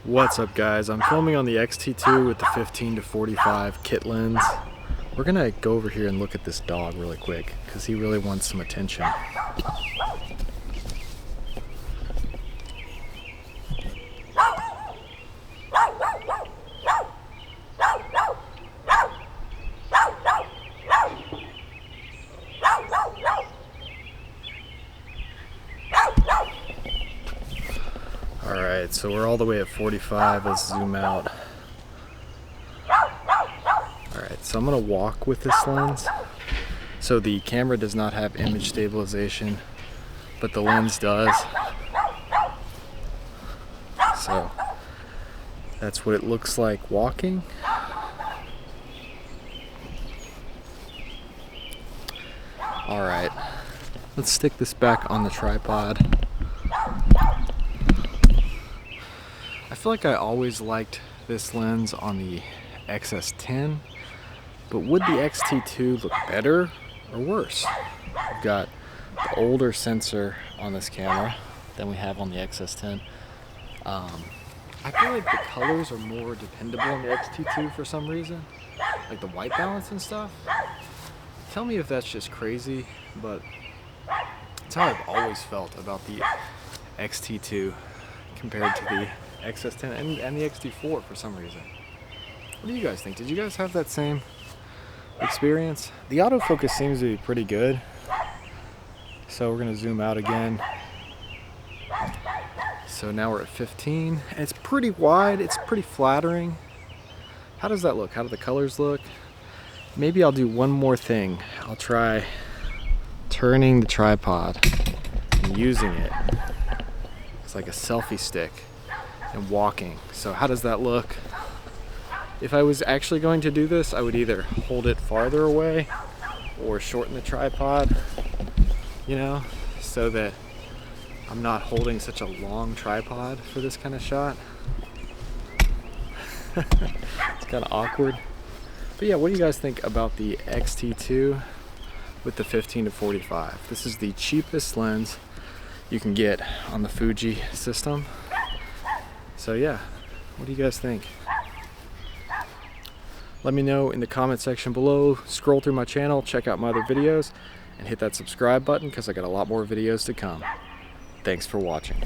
What's up guys, I'm filming on the XT-2 with the 15-45 kit lens. We're gonna go over here and look at this dog really quick because he really wants some attention. Alright, so we're all the way at 45, let's zoom out. Alright, so I'm going to walk with this lens. So the camera does not have image stabilization, but the lens does. So that's what it looks like walking. Alright, let's stick this back on the tripod. I feel like I always liked this lens on the XS10, but would the XT2 look better or worse? We've got the older sensor on this camera than we have on the XS10. I feel like the colors are more dependable on the XT2 for some reason, like the white balance and stuff. Tell me if that's just crazy, but it's how I've always felt about the XT2 compared to the XS10 and the XT4 for some reason. What do you guys think? Did you guys have that same experience? The autofocus seems to be pretty good. So we're gonna zoom out again. So now we're at 15. And it's pretty wide, it's pretty flattering. How does that look? How do the colors look? Maybe I'll do one more thing. I'll try turning the tripod and using it. It's like a selfie stick and walking. So how does that look? If I was actually going to do this, I would either hold it farther away or shorten the tripod, you know, so that I'm not holding such a long tripod for this kind of shot. It's kind of awkward. But yeah, what do you guys think about the XT2 with the 15-45? This is the cheapest lens you can get on the Fuji system. So yeah, what do you guys think? Let me know in the comment section below. Scroll through my channel, check out my other videos, and hit that subscribe button because I got a lot more videos to come. Thanks for watching.